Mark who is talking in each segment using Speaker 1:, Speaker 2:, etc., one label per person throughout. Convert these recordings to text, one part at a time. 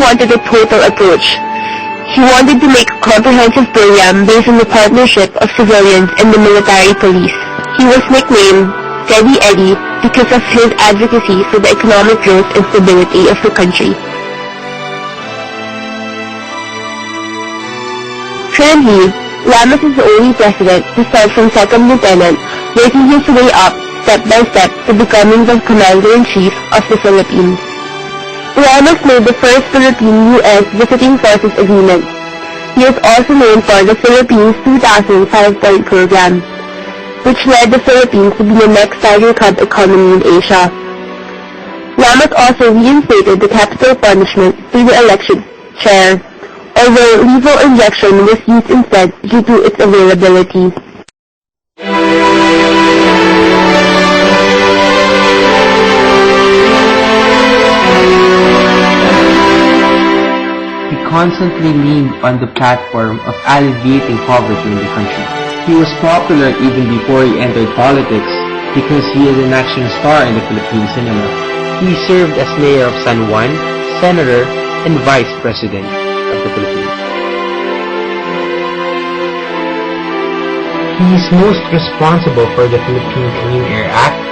Speaker 1: wanted a total approach. He wanted to make a comprehensive program based on the partnership of civilians and the military police. He was nicknamed Steady Eddie because of his advocacy for the economic growth and stability of the country. Currently, Ramos is the only president to start from second lieutenant, working his way up step by step to becoming the commander-in-chief of the Philippines. Ramos made the first Philippine-U.S. Visiting Forces Agreement. He is also known for the Philippines 2000 5-point program, which led the Philippines to be the next Tiger Cub economy in Asia. Ramos also reinstated the capital punishment through the election chair, although lethal injection was used instead due to its availability.
Speaker 2: Constantly leaned on the platform of alleviating poverty in the country. He was popular even before he entered politics because he is an action star in the Philippine cinema. He served as mayor of San Juan, senator, and vice president of the Philippines. He is most responsible for the Philippine Clean Air Act,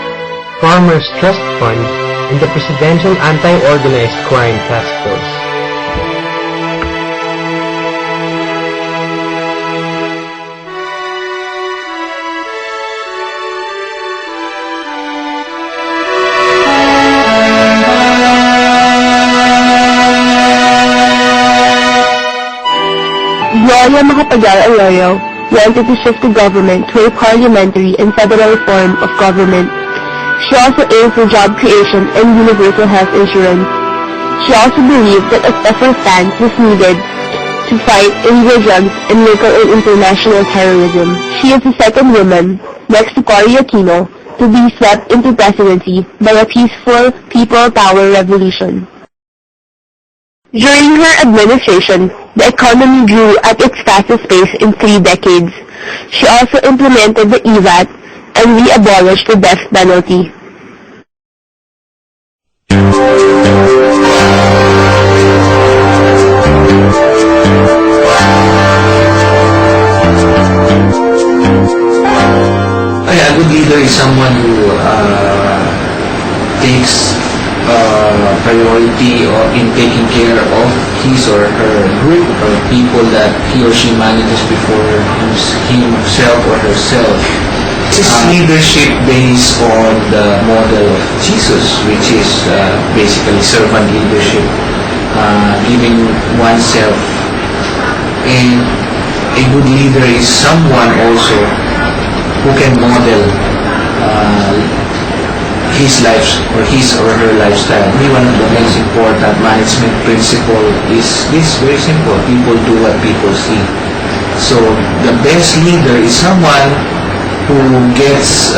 Speaker 2: Farmers Trust Fund, and the Presidential Anti-Organized Crime Task Force.
Speaker 1: Gloria Macapagal-Arroyo wanted to shift the government to a parliamentary and federal form of government. She also aimed for job creation and universal health insurance. She also believed that a tougher stance was needed to fight illegal drugs and local and international terrorism. She is the second woman, next to Cory Aquino, to be swept into presidency by a peaceful people power revolution. During her administration, the economy grew at its fastest pace in 3 decades. She also implemented the EVAT and re-abolished the death penalty.
Speaker 3: A good leader is someone who takes priority in taking care of his or her group or people that he or she manages before himself or herself. This is leadership based on the model of Jesus, which is basically servant leadership, giving oneself. And a good leader is someone also who can model his life or his or her lifestyle. One of the most important management principle is this, very simple: people do what people see. So the best leader is someone who gets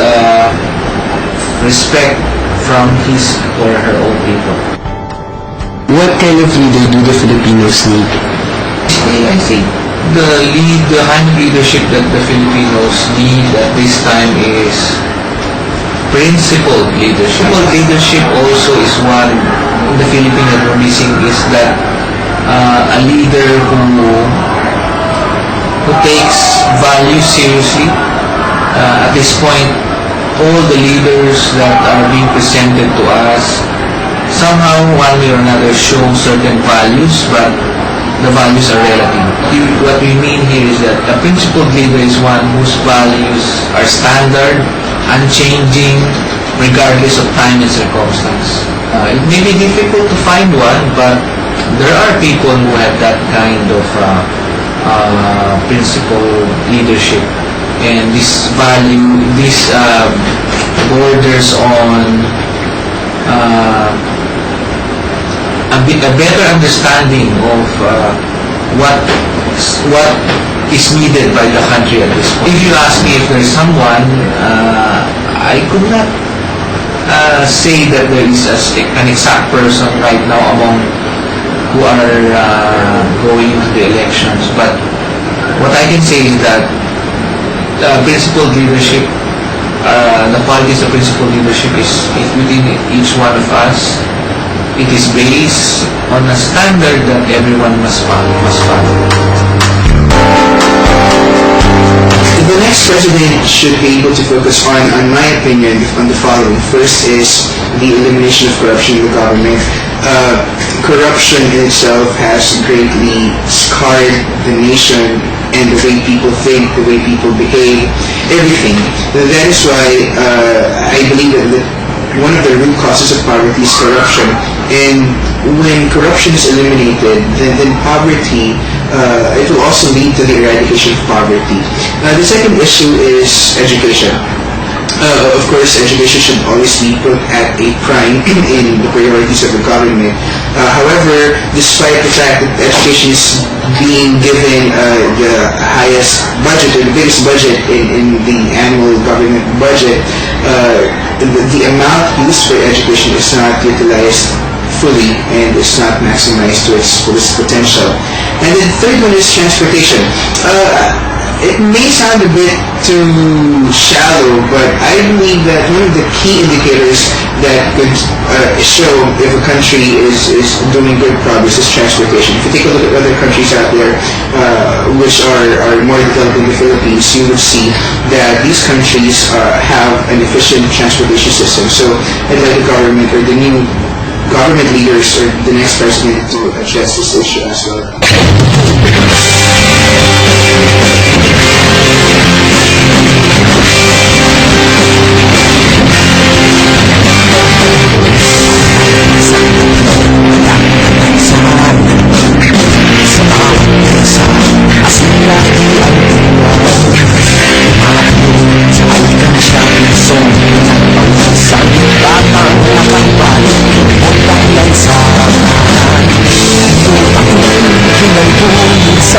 Speaker 3: respect from his or her own people.
Speaker 2: What kind of leader do the Filipinos need?
Speaker 3: I think the kind of leadership that the Filipinos need at this time is principled leadership. Principled leadership also is one in the Philippines that we're missing, is that a leader who takes values seriously. At this point, all the leaders that are being presented to us somehow, one way or another, show certain values, but the values are relative. What we mean here is that a principled leader is one whose values are standard, unchanging, regardless of time and circumstance. It may be difficult to find one, but there are people who have that kind of principled leadership. And this value, this borders on a better understanding of what is needed by the country at this point. If you ask me if there is someone, I could not say that there is an exact person right now among who are going to the elections. But what I can say is that principled leadership, the qualities of principled leadership is within each one of us. it is based on a standard that everyone must follow.
Speaker 4: The next president should be able to focus on my opinion, on the following. First is the elimination of corruption in the government. Corruption in itself has greatly scarred the nation and the way people think, the way people behave, everything. That is why I believe that one of the root causes of poverty is corruption. And when corruption is eliminated, then poverty, it will also lead to the eradication of poverty. The second issue is education. Of course, education should always be put at a prime in the priorities of the government. However, despite the fact that education is being given the highest budget, or the biggest budget in the annual government budget, the amount used for education is not utilized fully and is not maximized to its fullest potential. And the third one is transportation. It may sound a bit too shallow, but I believe that one of the key indicators that could show if a country is doing good progress is transportation. If you take a look at other countries out there which are more developed than the Philippines, you would see that these countries have an efficient transportation system. So I'd like the government or the new government leaders or the next president to address this issue as well.
Speaker 5: Sa